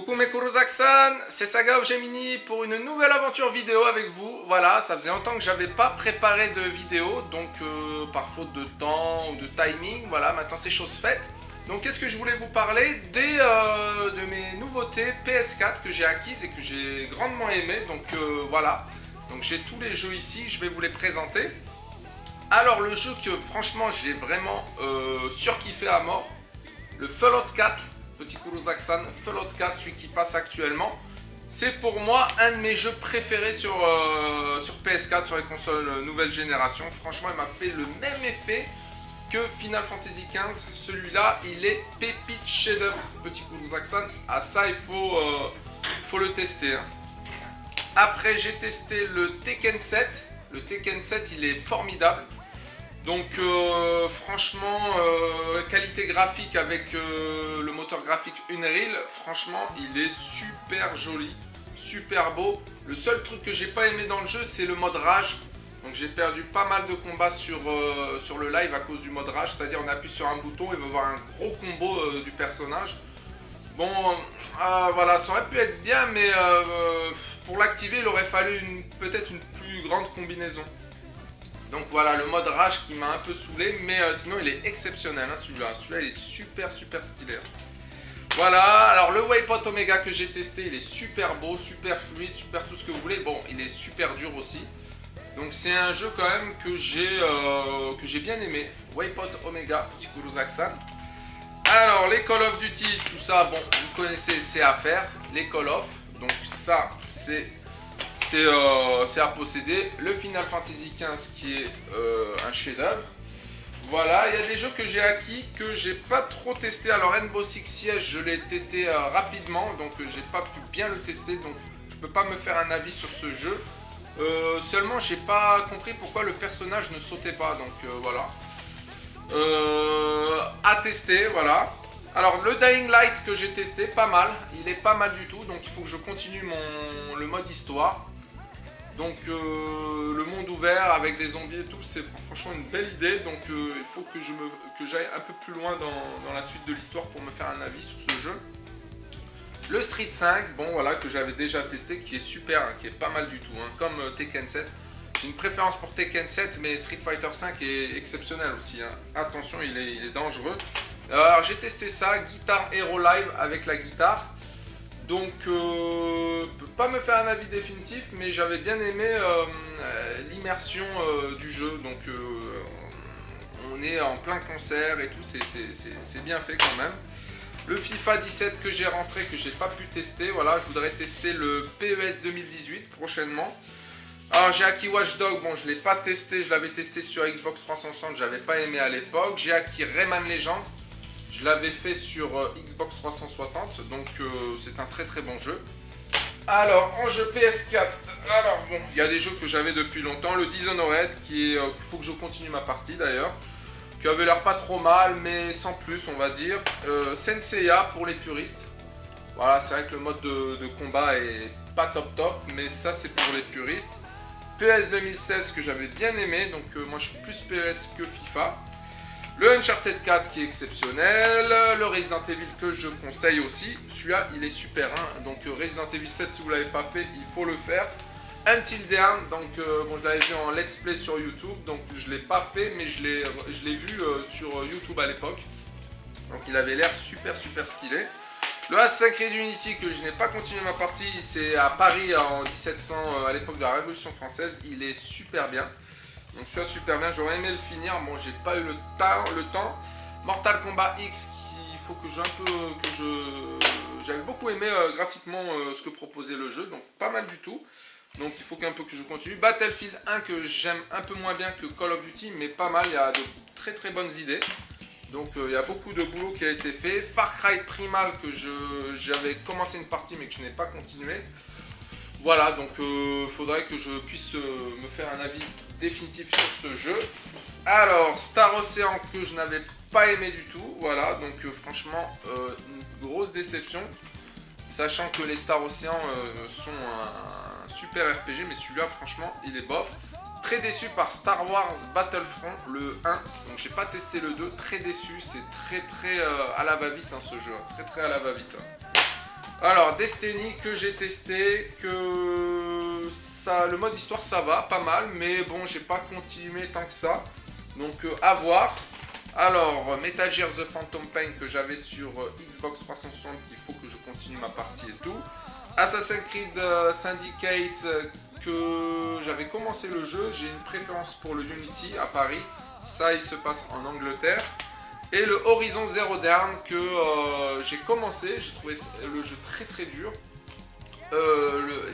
Coucou mes Kurosaku-san, c'est Saga of Gemini pour une nouvelle aventure vidéo avec vous. Voilà, ça faisait longtemps que j'avais pas préparé de vidéo, donc par faute de temps ou de timing, voilà, maintenant c'est chose faite. Donc qu'est-ce que je voulais vous parler de mes nouveautés PS4 que j'ai acquises et que j'ai grandement aimé. Donc voilà, donc j'ai tous les jeux ici, je vais vous les présenter. Alors le jeu que franchement j'ai vraiment surkiffé à mort, le Fallout 4. Petit Kurosaku-san, Fallout 4, celui qui passe actuellement. C'est pour moi un de mes jeux préférés sur PS4, sur les consoles nouvelle génération. Franchement, il m'a fait le même effet que Final Fantasy XV. Celui-là, il est pépite chef-d'œuvre, petit Kurosaku-san. Ah ça, il faut le tester. Hein. Après, j'ai testé le Tekken 7. Le Tekken 7, il est formidable. Donc franchement, qualité graphique avec le moteur graphique Unreal, franchement il est super joli, super beau. Le seul truc que j'ai pas aimé dans le jeu, c'est le mode rage. Donc j'ai perdu pas mal de combats sur le live à cause du mode rage, c'est-à-dire on appuie sur un bouton et on va avoir un gros combo du personnage. Bon, voilà, ça aurait pu être bien, mais pour l'activer, il aurait fallu peut-être une plus grande combinaison. Donc voilà, le mode rage qui m'a un peu saoulé, mais sinon il est exceptionnel hein, celui-là. Celui-là il est super stylé. Voilà, alors le Waypoint Omega que j'ai testé, il est super beau, super fluide, super tout ce que vous voulez. Bon, il est super dur aussi. Donc c'est un jeu quand même que j'ai bien aimé. Waypoint Omega, petit Kurosaku-san. Alors les Call of Duty, tout ça, bon, vous connaissez, c'est à faire. Les Call of, donc ça c'est à posséder. Le Final Fantasy XV qui est un chef-d'œuvre. Voilà, il y a des jeux que j'ai acquis que j'ai pas trop testé. Alors Rainbow Six Siege, je l'ai testé rapidement, donc j'ai pas pu bien le tester, donc je peux pas me faire un avis sur ce jeu. Seulement, j'ai pas compris pourquoi le personnage ne sautait pas, donc voilà. À tester, voilà. Alors le Dying Light que j'ai testé, pas mal, il est pas mal du tout, donc il faut que je continue le mode histoire. Donc le monde ouvert avec des zombies et tout, c'est franchement une belle idée, donc il faut que j'aille un peu plus loin dans la suite de l'histoire pour me faire un avis sur ce jeu. Le Street 5, bon voilà, que j'avais déjà testé, qui est super, hein, qui est pas mal du tout, hein, comme Tekken 7. J'ai une préférence pour Tekken 7, mais Street Fighter 5 est exceptionnel aussi, hein. Attention, il est dangereux. Alors j'ai testé ça, Guitar Hero Live avec la guitare. Donc je peux pas me faire un avis définitif, mais j'avais bien aimé l'immersion du jeu. Donc on est en plein concert et tout, c'est bien fait quand même. Le FIFA 17 que j'ai rentré, que j'ai pas pu tester, voilà, je voudrais tester le PES 2018 prochainement. Alors j'ai acquis Watch Dogs, bon je l'ai pas testé, je l'avais testé sur Xbox 360, j'avais pas aimé à l'époque. J'ai acquis Rayman Legends, je l'avais fait sur Xbox 360, donc c'est un très bon jeu. Alors en jeu PS4, alors bon, il y a des jeux que j'avais depuis longtemps, le Dishonored, il faut que je continue ma partie d'ailleurs, qui avait l'air pas trop mal, mais sans plus on va dire. Senseiya pour les puristes, voilà, c'est vrai que le mode de combat est pas top, mais ça c'est pour les puristes. PS 2016 que j'avais bien aimé, donc moi je suis plus PS que FIFA. Le Uncharted 4 qui est exceptionnel, le Resident Evil que je conseille aussi, celui-là il est super, hein. Donc Resident Evil 7 si vous ne l'avez pas fait, il faut le faire. Until Dawn, donc bon je l'avais vu en let's play sur YouTube, donc je ne l'ai pas fait mais je l'ai vu sur YouTube à l'époque. Donc il avait l'air super stylé. Le Assassin's Creed Unity que je n'ai pas continué ma partie, c'est à Paris en 1700, à l'époque de la Révolution française, il est super bien. Donc celui-là super bien, j'aurais aimé le finir, bon j'ai pas eu le temps. Mortal Kombat X, il faut que j'avais beaucoup aimé graphiquement ce que proposait le jeu, donc pas mal du tout. Donc il faut qu'un peu que je continue. Battlefield 1 que j'aime un peu moins bien que Call of Duty, mais pas mal, il y a de très bonnes idées. Donc il y a beaucoup de boulot qui a été fait. Far Cry Primal que j'avais commencé une partie mais que je n'ai pas continué. Voilà, donc il faudrait que je puisse me faire un avis définitif sur ce jeu. Alors Star Ocean que je n'avais pas aimé du tout, voilà, donc franchement une grosse déception, sachant que les Star Ocean sont un super RPG, mais celui-là franchement il est bof. Très déçu par Star Wars Battlefront, le 1, donc j'ai pas testé le 2, très déçu, c'est très à la va-vite hein, ce jeu, très à la va-vite. Alors, Destiny que j'ai testé, que ça, le mode histoire ça va, pas mal, mais bon, j'ai pas continué tant que ça. Donc, à voir. Alors, Metal Gear The Phantom Pain que j'avais sur Xbox 360, il faut que je continue ma partie et tout. Assassin's Creed Syndicate, que j'avais commencé le jeu, j'ai une préférence pour le Unity à Paris. Ça, il se passe en Angleterre. Et le Horizon Zero Dawn que j'ai commencé, j'ai trouvé le jeu très très dur,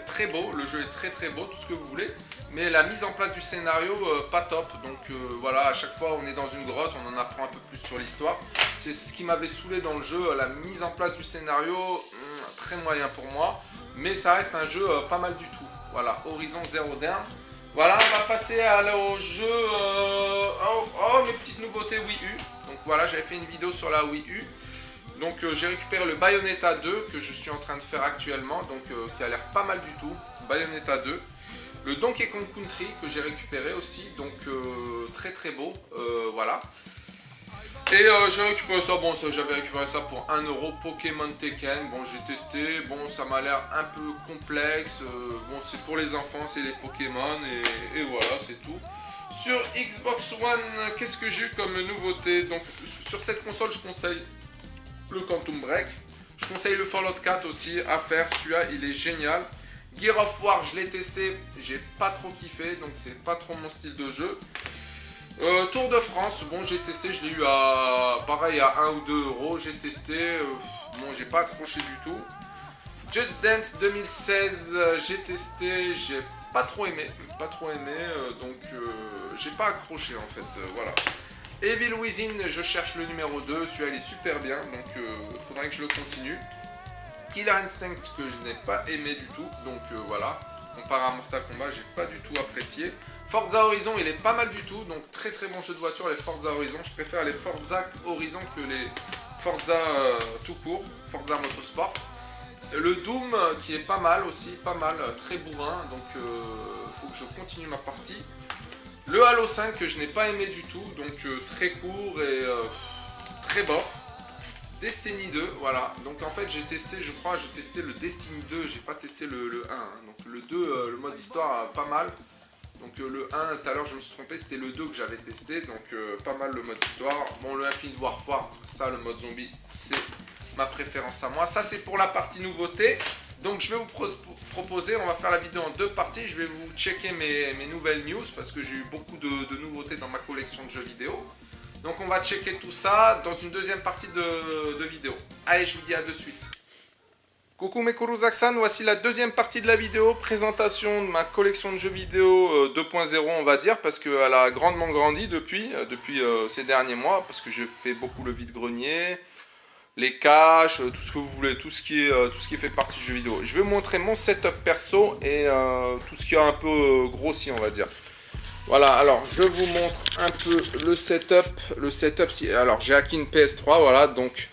très beau, le jeu est très beau, tout ce que vous voulez, mais la mise en place du scénario pas top, donc voilà, à chaque fois on est dans une grotte, on en apprend un peu plus sur l'histoire, c'est ce qui m'avait saoulé dans le jeu, la mise en place du scénario, très moyen pour moi, mais ça reste un jeu pas mal du tout, voilà, Horizon Zero Dawn. Voilà, on va passer au jeu, mes petites nouveautés Wii U. Donc voilà, j'avais fait une vidéo sur la Wii U. Donc j'ai récupéré le Bayonetta 2 que je suis en train de faire actuellement, donc qui a l'air pas mal du tout. Bayonetta 2. Le Donkey Kong Country que j'ai récupéré aussi, donc très beau, voilà. Et j'ai récupéré ça, bon ça j'avais récupéré ça pour 1€, Pokémon Tekken, bon j'ai testé, bon ça m'a l'air un peu complexe, bon c'est pour les enfants, c'est les Pokémon et voilà c'est tout. Sur Xbox One, qu'est-ce que j'ai eu comme nouveauté? Donc sur cette console je conseille le Quantum Break, je conseille le Fallout 4 aussi à faire, celui-là il est génial. Gear of War je l'ai testé, j'ai pas trop kiffé, donc c'est pas trop mon style de jeu. Tour de France, bon j'ai testé, je l'ai eu à pareil à 1 ou 2€, j'ai testé, bon j'ai pas accroché du tout. Just Dance 2016, j'ai testé, j'ai pas trop aimé, donc j'ai pas accroché en fait, voilà. Evil Within, je cherche le numéro 2, celui-là il est super bien, donc faudrait que je le continue. Killer Instinct que je n'ai pas aimé du tout, donc voilà. Comparé à Mortal Kombat, j'ai pas du tout apprécié. Forza Horizon, il est pas mal du tout, donc très bon jeu de voiture, les Forza Horizon. Je préfère les Forza Horizon que les Forza tout court, Forza Motorsport. Le Doom qui est pas mal aussi, pas mal, très bourrin, donc faut que je continue ma partie. Le Halo 5 que je n'ai pas aimé du tout, donc très court et très bof. Destiny 2, voilà, donc en fait j'ai testé, je crois, j'ai testé le Destiny 2, j'ai pas testé le 1, hein. Donc le 2, le mode histoire, pas mal. Donc le 1, tout à l'heure je me suis trompé, c'était le 2 que j'avais testé, donc pas mal le mode histoire. Bon, le Infinite Warfare, ça le mode zombie, c'est ma préférence à moi. Ça c'est pour la partie nouveauté. Donc je vais vous proposer, on va faire la vidéo en deux parties. Je vais vous checker mes nouvelles news parce que j'ai eu beaucoup de nouveautés dans ma collection de jeux vidéo. Donc on va checker tout ça dans une deuxième partie de vidéo. Allez, je vous dis à de suite. Coucou mes Kuruzak-san, voici la deuxième partie de la vidéo, présentation de ma collection de jeux vidéo 2.0 on va dire, parce qu'elle a grandement grandi depuis ces derniers mois, parce que je fais beaucoup le vide-grenier, les caches, tout ce que vous voulez, tout ce qui fait partie du jeu vidéo. Je vais vous montrer mon setup perso et tout ce qui a un peu grossi on va dire. Voilà, alors je vous montre un peu le setup. Alors j'ai acquis une PS3, voilà, donc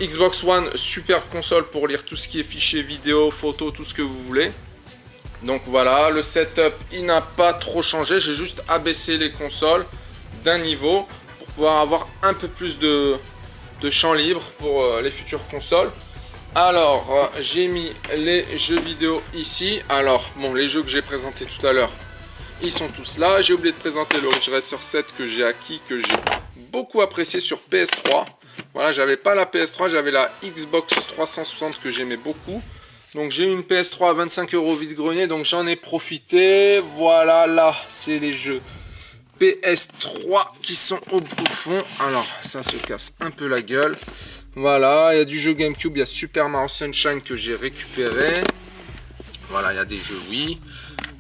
Xbox One, super console pour lire tout ce qui est fichiers vidéo, photos, tout ce que vous voulez. Donc voilà, le setup il n'a pas trop changé, j'ai juste abaissé les consoles d'un niveau pour pouvoir avoir un peu plus de champ libre pour les futures consoles. Alors j'ai mis les jeux vidéo ici. Alors bon, les jeux que j'ai présentés tout à l'heure, ils sont tous là. J'ai oublié de présenter le Ridge Racer 7 que j'ai acquis, que j'ai beaucoup apprécié sur PS3. Voilà, j'avais pas la PS3, j'avais la Xbox 360 que j'aimais beaucoup. Donc j'ai eu une PS3 à 25€ vide-grenier, donc j'en ai profité. Voilà, là, c'est les jeux PS3 qui sont au fond. Alors, ça se casse un peu la gueule. Voilà, il y a du jeu GameCube, il y a Super Mario Sunshine que j'ai récupéré. Voilà, il y a des jeux Wii.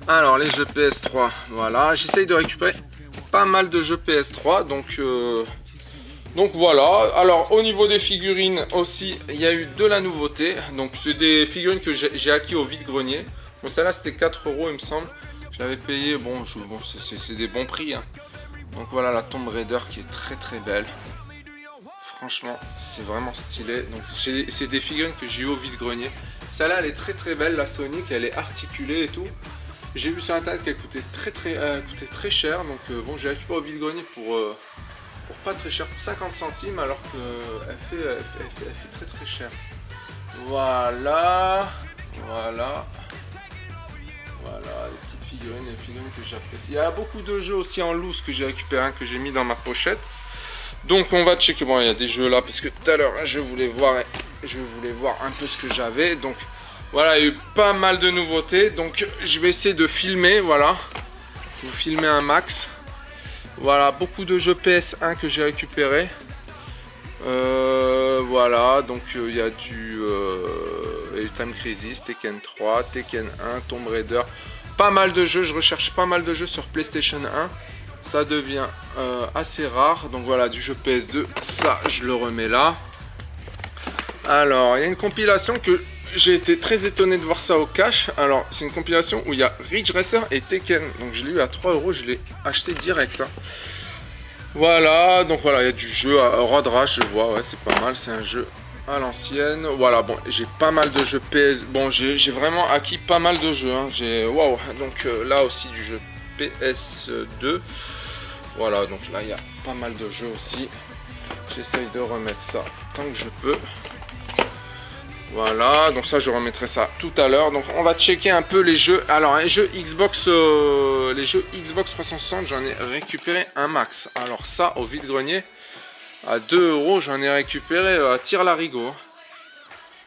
Alors les jeux PS3, voilà, j'essaye de récupérer pas mal de jeux PS3, donc voilà. Alors au niveau des figurines aussi, il y a eu de la nouveauté, donc c'est des figurines que j'ai acquis au vide-grenier. Bon, celle-là c'était 4€ il me semble, je l'avais payé, bon c'est des bons prix, hein. Donc voilà la Tomb Raider qui est très belle, franchement c'est vraiment stylé. Donc c'est des figurines que j'ai eu au vide-grenier, celle-là elle est très belle, la Sonic, elle est articulée et tout. J'ai vu sur internet qu'elle coûtait très cher, donc bon j'ai récupéré au vide-grenier pour pas très cher, pour 50 centimes, alors qu'elle fait très cher. Voilà. Voilà. Voilà, les petites figurines, les figurines que j'apprécie. Il y a beaucoup de jeux aussi en loose que j'ai récupéré, que j'ai mis dans ma pochette. Donc on va checker. Bon, il y a des jeux là, parce que tout à l'heure, je voulais voir un peu ce que j'avais. Donc voilà, il y a eu pas mal de nouveautés. Donc je vais essayer de filmer, voilà. Vous filmer un max. Voilà, beaucoup de jeux PS1 que j'ai récupérés. Voilà, donc il y a du Time Crisis, Tekken 3, Tekken 1, Tomb Raider, pas mal de jeux, je recherche pas mal de jeux sur PlayStation 1, ça devient assez rare, donc voilà, du jeu PS2, ça je le remets là. Alors, il y a une compilation que j'ai été très étonné de voir ça au cash. Alors, c'est une compilation où il y a Ridge Racer et Tekken, donc je l'ai eu à 3 €, je l'ai acheté direct. Hein. Voilà, donc voilà, il y a du jeu à Road Rash, je vois, ouais, c'est pas mal, c'est un jeu à l'ancienne. Voilà, bon, j'ai pas mal de jeux PS, bon, j'ai vraiment acquis pas mal de jeux, hein. Waouh, donc là aussi du jeu PS2. Voilà, donc là, il y a pas mal de jeux aussi. J'essaye de remettre ça tant que je peux. Voilà, donc ça je remettrai ça tout à l'heure. Donc on va checker un peu les jeux. Alors les jeux Xbox 360, j'en ai récupéré un max. Alors ça au vide-grenier à 2 €, j'en ai récupéré à tire-larigot.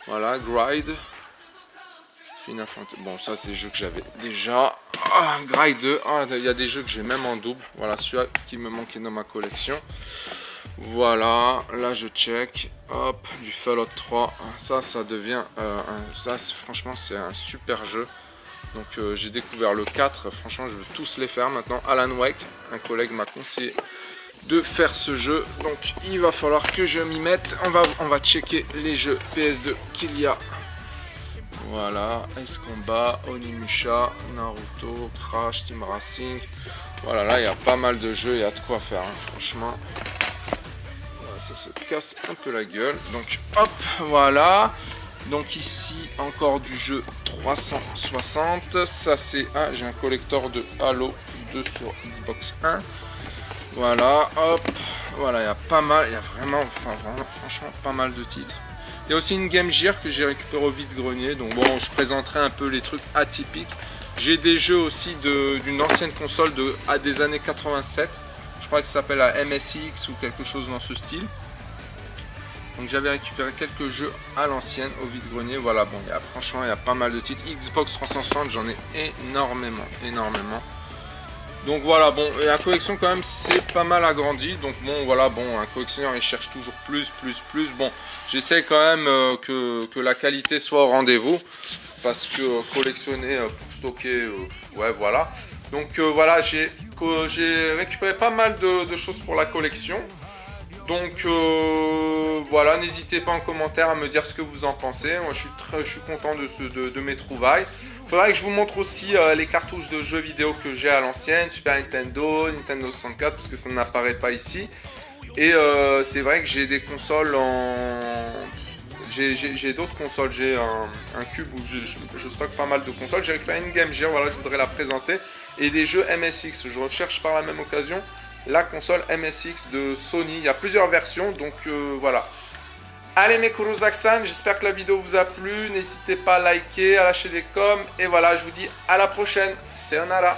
Voilà, Gride. Final Fantasy. Bon, ça c'est des jeux que j'avais déjà. Gride 2. Il y a des jeux que j'ai même en double. Voilà, celui-là qui me manquait dans ma collection. Voilà, là je check. Hop, du Fallout 3. Ça devient franchement, c'est un super jeu. Donc j'ai découvert le 4. Franchement, je veux tous les faire maintenant. Alan Wake, un collègue m'a conseillé de faire ce jeu. Donc il va falloir que je m'y mette. On va checker les jeux PS2 qu'il y a. Voilà, Ace Combat, Onimusha, Naruto, Crash, Team Racing. Voilà, là il y a pas mal de jeux, il y a de quoi faire, hein, franchement. Voilà, ça se casse un peu la gueule. Donc hop, voilà. Donc ici encore du jeu 360. Ça c'est j'ai un collector de Halo 2 sur Xbox 1. Voilà, hop. Voilà, il y a pas mal, il y a vraiment, franchement pas mal de titres. Il y a aussi une Game Gear que j'ai récupéré au vide-grenier. Donc bon, je présenterai un peu les trucs atypiques. J'ai des jeux aussi d'une ancienne console des années 87. Je crois que ça s'appelle la MSX ou quelque chose dans ce style. Donc j'avais récupéré quelques jeux à l'ancienne au vide-grenier. Voilà, bon, franchement, il y a pas mal de titres. Xbox 360, j'en ai énormément. Donc voilà, bon, et la collection quand même c'est pas mal agrandi. Donc bon, voilà, bon, un collectionneur il cherche toujours plus. Bon, j'essaie quand même que la qualité soit au rendez-vous. Parce que collectionner pour stocker, ouais, voilà. Donc voilà, j'ai récupéré pas mal de choses pour la collection. Donc voilà, n'hésitez pas en commentaire à me dire ce que vous en pensez. Moi je suis content de mes trouvailles. Faudrait que je vous montre aussi les cartouches de jeux vidéo que j'ai à l'ancienne, Super Nintendo, Nintendo 64, parce que ça n'apparaît pas ici. Et c'est vrai que j'ai des consoles j'ai d'autres consoles, j'ai un cube où je stocke pas mal de consoles. J'ai récupéré une Game Gear, voilà, je voudrais la présenter. Et des jeux MSX, je recherche par la même occasion la console MSX de Sony. Il y a plusieurs versions, donc voilà. Allez mes Kurosaksan, j'espère que la vidéo vous a plu. N'hésitez pas à liker, à lâcher des coms. Et voilà, je vous dis à la prochaine. Sayonara.